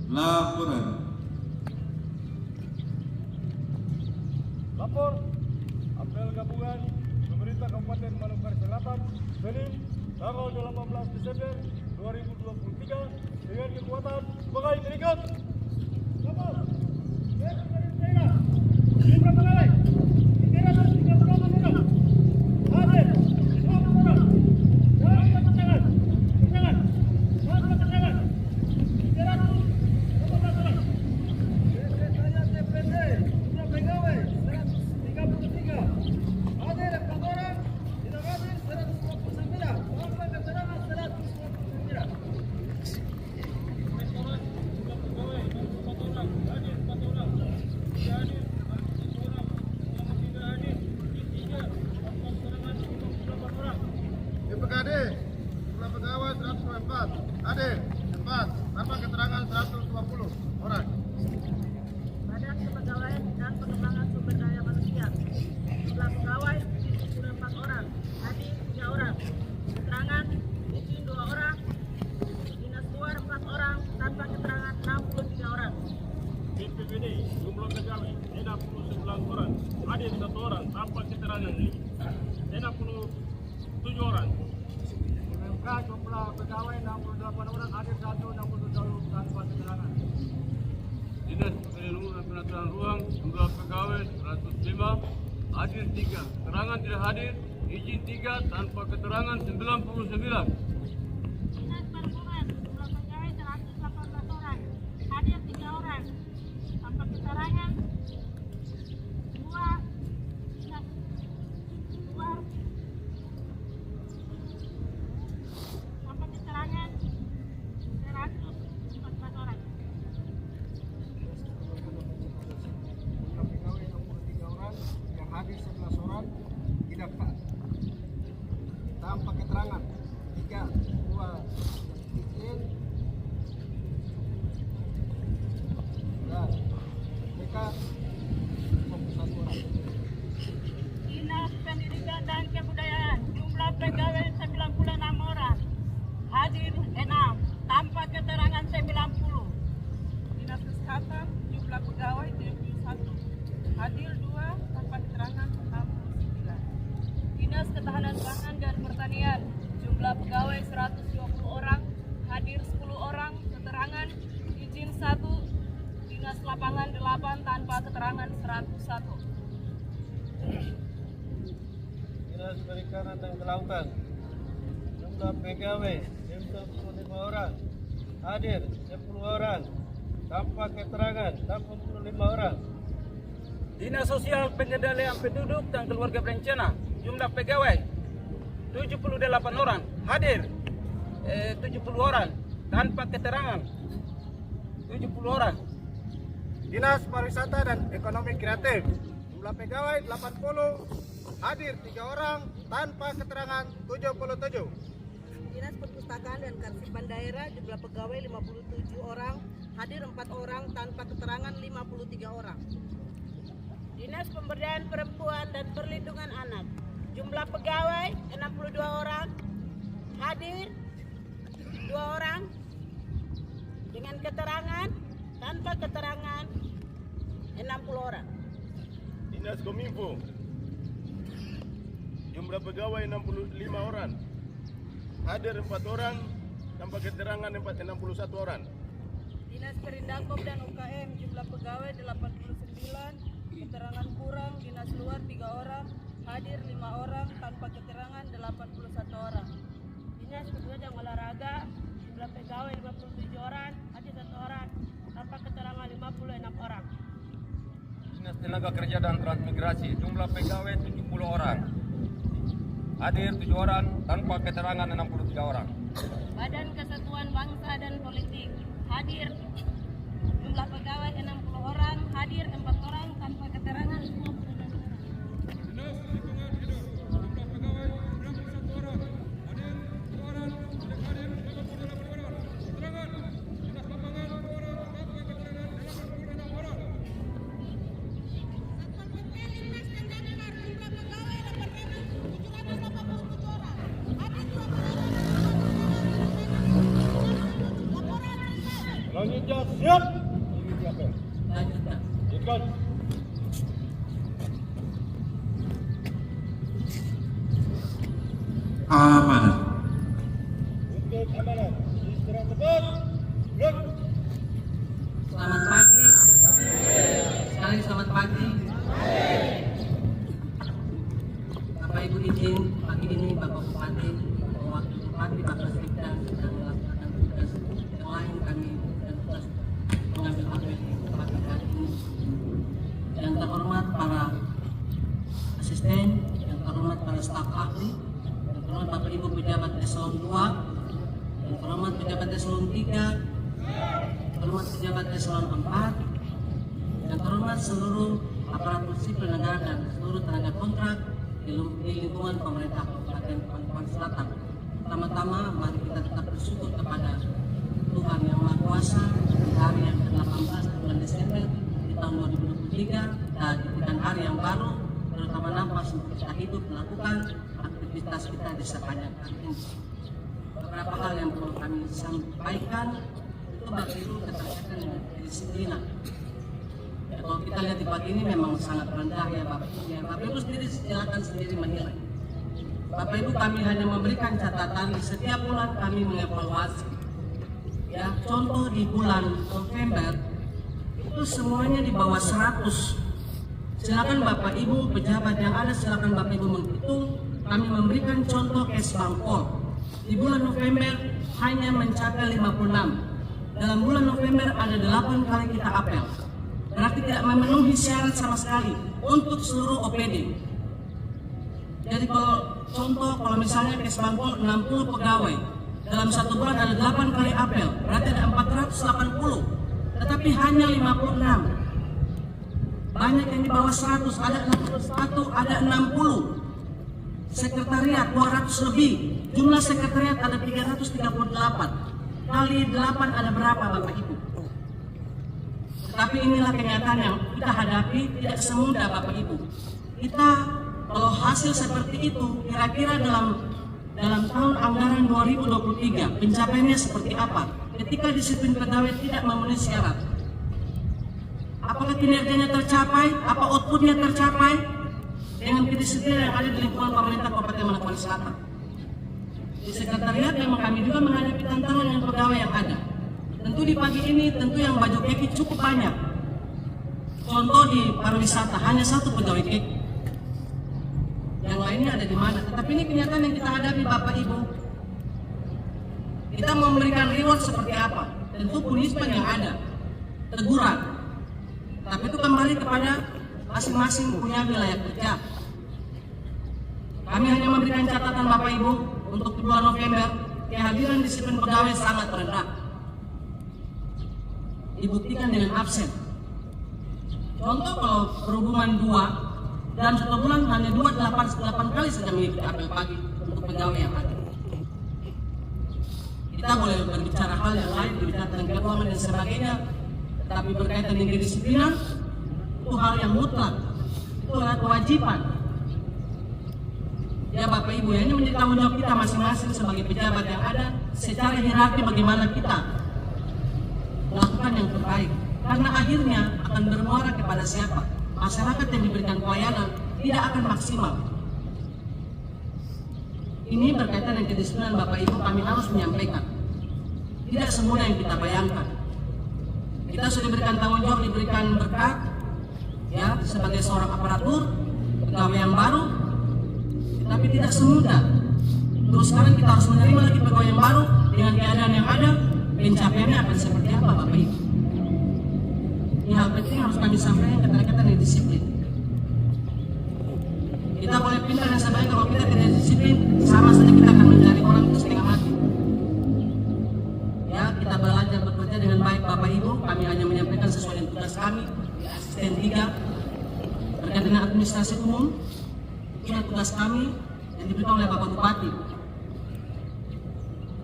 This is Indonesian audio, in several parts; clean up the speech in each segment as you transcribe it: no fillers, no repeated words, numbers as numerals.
Laporan. Lapor apel gabungan pemerintah Kabupaten Manokwari Selatan Senin tanggal 18 Desember 2023 dengan kekuatan sebagai berikut. Lapor. Jumlah pegawai 330 orang. Hadir 50 orang. Tanpa keterangan. Tanpa keterangan. 315 orang. Saya TPD. Jumlah pegawai 133. Hadir 4 orang. Tidak hadir 129. Tanpa keterangan 129. PKD, jumlah pegawai 104, hadir 4, tanpa keterangan 120 orang. Badan Kepegawaian dan Pengembangan Sumber Daya Manusia, jumlah pegawai 74 orang, hadir 3 orang, keterangan izin 2 orang, dinas luar 4 orang, tanpa keterangan 63 orang. BPBD jumlah pegawai 69 orang, hadir 1 orang tanpa keterangan 67 orang. MMK jumlah pegawai 68 orang, hadir 1, 67 tanpa keterangan. Dinas Penyeluruhan dan Penataan Ruang jumlah pegawai 105, hadir 3, keterangan tidak hadir, izin 3, tanpa keterangan 99. Dinas Perhubungan jumlah pegawai 118 orang, hadir 3 orang, tanpa keterangan 2, dinas luar tanpa keterangan 114 orang. Jumlah pegawai 63 orang, yang hadir 11 orang, tidak taat. Tanpa keterangan 3, 2 izin, dan mereka 51 orang. Dinas Pendidikan dan Kebudayaan jumlah pegawai 96 orang, hadir 6, tanpa keterangan 90. Dinas Kesehatan jumlah pegawai 71, hadir 2, tanpa keterangan 69. Dinas Ketahanan Pangan dan Pertanian jumlah pegawai 120 orang, hadir 10 orang, keterangan izin 1, Dinas Lapangan 8, tanpa keterangan 101. Dinas Perikanan dan Kelautan, jumlah pegawai 95 orang, hadir 10 orang, tanpa keterangan 85 orang. Dinas Sosial Pengendalian Penduduk dan Keluarga Berencana jumlah pegawai 78 orang, hadir 70 orang, tanpa keterangan 70 orang. Dinas Pariwisata dan Ekonomi Kreatif, jumlah pegawai 80, hadir 3 orang, tanpa keterangan 77. Dinas Perpustakaan dan Kearsipan Daerah jumlah pegawai 57 orang, hadir 4 orang, tanpa keterangan 53 orang. Dinas Pemberdayaan Perempuan dan Perlindungan Anak jumlah pegawai 62 orang, hadir 2 orang, dengan keterangan tanpa keterangan 60 orang. Dinas Kominfo jumlah pegawai 65 orang, hadir 4 orang, tanpa keterangan 61 orang. Dinas Perindakop dan UKM jumlah pegawai 89, keterangan kurang. Dinas Luar 3 orang, hadir 5 orang, tanpa keterangan 81 orang. Dinas Pemuda dan Olahraga jumlah pegawai 57 orang, hadir 1 orang, tanpa keterangan 56 orang. Dinas Tenaga Kerja dan Transmigrasi jumlah pegawai 70 orang, hadir 7 orang, tanpa keterangan 63 orang. Badan Kesatuan Bangsa dan Politik hadir jumlah pegawai 60 orang, hadir 4 orang, tanpa keterangan 56 orang. Dinas Lingkungan Hidup jumlah pegawai 91 orang, hadir 2 orang, tidak hadir 88 orang. Keterangan Dinas Lapangan 2 orang, tanpa keterangan 86 orang. Satpol PP Lintas dan Damkar jumlah pegawai 8.787 orang, hadir 2 orang, tanpa keterangan 87. Laporan. Lanjut. Kerja siap. Lanjutkan. Lanjutkan. Amanah. Untuk amanah. Istirahat tepat. Gerak. Selamat pagi. Sekali selamat pagi. Bapak Ibu izin pagi ini Bapak Bupati, Bapak Wakil Bupati, Bapak Sekda sedang melaksanakan tugas yang lain kami dan tugas mengambil alih di pagi hari ini. Yang terhormat para asisten, yang terhormat para staf ahli, yang terhormat Bapak Ibu pejabat eselon 2, yang terhormat pejabat eselon 3, terhormat pejabat eselon 4, yang terhormat seluruh aparatur sipil negara dan seluruh tenaga kontrak di lingkungan pemerintah Kabupaten Kalimantan Selatan. Pertama-tama mari kita tetap bersyukur kepada Tuhan Yang Maha Kuasa di hari yang ke-18 bulan Desember di tahun 2023 dan diberikan hari yang baru, terutama nafas untuk kita hidup melakukan aktivitas kita di sepanjang hari ini. Beberapa hal yang perlu kami sampaikan itu bagi Ibu terkait dengan kedisiplinan. Ya, kalau kita lihat di pagi ini memang sangat rendah ya Bapak Ibu. Ya, Bapak Ibu sendiri silakan sendiri menilai. Bapak Ibu kami hanya memberikan catatan setiap bulan kami mengevaluasi. Ya, contoh di bulan November itu semuanya di bawah 100. Silakan Bapak Ibu pejabat yang ada silakan Bapak Ibu menghitung. Kami memberikan contoh cash bangkol. Di bulan November hanya mencapai 56. Dalam bulan November ada 8 kali kita apel. Berarti tidak memenuhi syarat sama sekali untuk seluruh OPD. Jadi kalau misalnya cash bangkol 60 pegawai, dalam satu bulan ada 8 kali apel, berarti ada 480. Tetapi hanya 56. Banyak yang di bawah 100, ada 61, ada 60. Sekretariat 200 lebih. Jumlah sekretariat ada 338. Kali 8 ada berapa Bapak Ibu? Tapi inilah kenyataan yang kita hadapi, tidak semudah Bapak Ibu. Kita kalau hasil seperti itu kira-kira dalam tahun anggaran 2023 pencapaiannya seperti apa? Ketika disiplin pegawai tidak memenuhi syarat. Apakah kinerjanya tercapai? Apa outputnya tercapai? Dengan kedisiplinan yang ada di lingkungan pemerintah Kabupaten Manokwari Selatan. Di sekretariat memang kami juga menghadapi tantangan dengan pegawai yang ada. Tentu di pagi ini tentu yang baju keki cukup banyak. Contoh di pariwisata hanya 1 pegawai keki. Yang lainnya ada di mana? Tetapi ini kenyataan yang kita hadapi Bapak Ibu. Kita memberikan reward seperti apa? Tentu punishment yang ada, teguran. Tapi itu kembali kepada masing-masing punya wilayah kerja. Kami hanya memberikan catatan Bapak Ibu untuk bulan November kehadiran disiplin pegawai sangat rendah. Dibuktikan dengan absen. Contoh kalau perhubungan 2 dalam 1 bulan hanya 8 kali saja mengikuti apel pagi untuk pegawai yang ada. Kita boleh berbicara hal yang lain, berbicara tentang keuangan dan sebagainya, tetapi berkaitan dengan kedisiplinan itu hal yang mutlak, itu adalah kewajiban. Ya Bapak Ibu, ini menjadi tanggung jawab kita masing-masing sebagai pejabat yang ada. Secara hierarki bagaimana kita melakukan yang terbaik, karena akhirnya akan bermuara kepada siapa? Masyarakat yang diberikan pelayanan tidak akan maksimal. Ini berkaitan dengan kedisiplinan Bapak Ibu, kami harus menyampaikan. Tidak semudah yang kita bayangkan. Kita sudah diberikan tanggung jawab, diberikan berkat, ya sebagai seorang aparatur, pegawai yang baru, tapi tidak semudah. Terus sekarang kita harus menerima lagi pegawai yang baru dengan keadaan yang ada, pencapaiannya akan seperti apa Bapak Ibu? Ini hal penting harus kami sampaikan kata-kata dari disiplin. Kita boleh pintar dan sebagainya, kalau kita tidak disiplin, sama saja kita akan mencari orang itu setengah mati. Ya, kita belajar bekerja dengan baik Bapak Ibu. Kami hanya menyampaikan sesuai dengan tugas kami di asisten 3 terkait dengan administrasi umum. Itulah tugas kami yang diberikan oleh Bapak Bupati.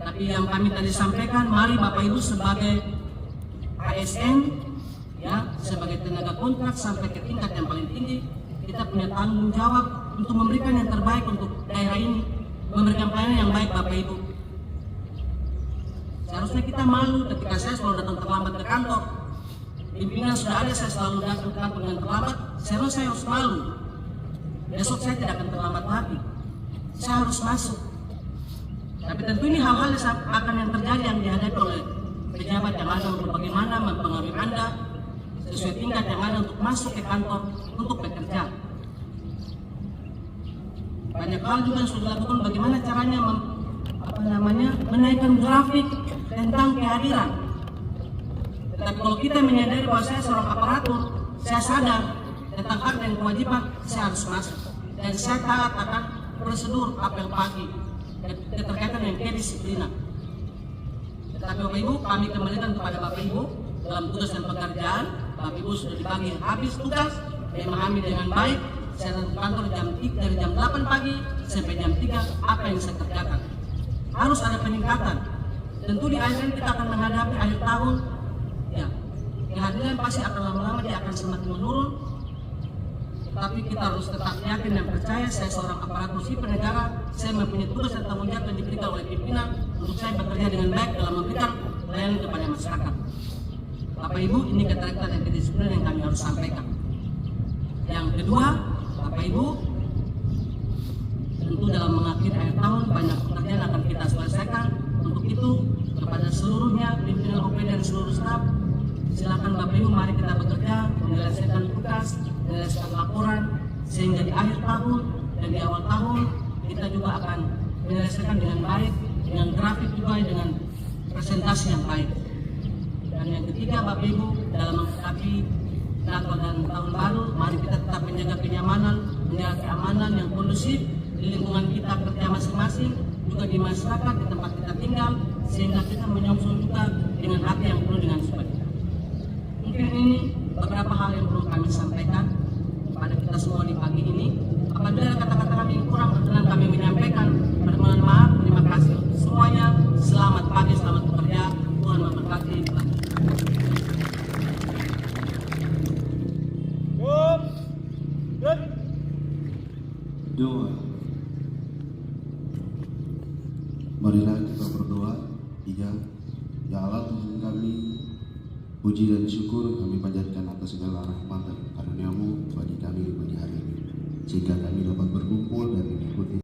Tapi yang kami tadi sampaikan, mari Bapak Ibu sebagai ASN, ya sebagai tenaga kontrak sampai ke tingkat yang paling tinggi, kita punya tanggung jawab untuk memberikan yang terbaik untuk daerah ini, memberikan pelayanan yang baik Bapak Ibu. Saya Seharusnya kita malu ketika saya selalu datang terlambat ke kantor. Pimpinan sudah ada, saya selalu datang ke kantor dengan terlambat. Seharusnya saya harus malu. Besok saya tidak akan terlambat lagi. Saya harus masuk. Tapi tentu ini hal-hal yang terjadi yang dihadapi oleh pejabat yang ada untuk bagaimana mempengaruhi Anda sesuai tingkat yang ada untuk masuk ke kantor untuk bekerja. Banyak hal juga yang sudah dilakukan bagaimana caranya menaikkan grafik tentang kehadiran. Tetapi kalau kita menyadari bahwa saya seorang aparatur, saya sadar tentang hak dan kewajiban, saya harus masuk. Dan saya taat akan prosedur apel pagi keterkaitan dengan kedisiplinan. Tetapi Bapak Ibu, kami kembalikan kepada Bapak Ibu dalam tugas dan pekerjaan. Bapak Ibu sudah dibagi habis tugas, memahami dengan baik. Saya datang ke kantor dari jam 8 pagi sampai jam 3, apa yang saya kerjakan. Harus ada peningkatan. Tentu di akhir kita akan menghadapi akhir tahun. Ya, kehadiran pasti akan lama-lama dia akan semakin menurun. Tapi kita harus tetap yakin dan percaya saya seorang aparatur sipil negara. Saya mempunyai tugas dan tanggung jawab yang diberikan oleh pimpinan untuk saya bekerja dengan baik dalam memberikan pelayanan kepada masyarakat. Bapak Ibu, ini keterkaitan dan kedisiplinan yang kami harus sampaikan. Yang kedua, Bapak Ibu, tentu dalam mengakhiri akhir tahun banyak pekerjaan akan kita selesaikan. Untuk itu, kepada seluruhnya pimpinan OP dan seluruh staf, silakan Bapak Ibu mari kita bekerja menyelesaikan tugas, menyelesaikan laporan, sehingga di akhir tahun dan di awal tahun kita juga akan menyelesaikan dengan baik, dengan grafik juga, dengan presentasi yang baik. Dan yang ketiga Bapak Ibu, dalam menghadapi Natal dan tahun baru, mari kita tetap menjaga kenyamanan, menjaga keamanan yang kondusif di lingkungan kita kerja masing-masing, juga di masyarakat, di tempat kita tinggal, sehingga kita menyongsong juga dengan hati yang penuh dengan sukacita. Mungkin ini beberapa hal yang perlu kami sampaikan kepada kita semua di pagi ini. Apabila ada kata-kata kami yang kurang berkenan kami menyampaikan, permohonan maaf. Terima kasih semuanya. Selamat pagi, selamat bekerja. Tuhan memberkati. Doa. Marilah kita berdoa. 3. Ya Allah Tuhan kami, puji dan syukur kami panjatkan atas segala rahmat dan karunia-Mu bagi kami pada hari ini, sehingga kami dapat berkumpul dan mengikuti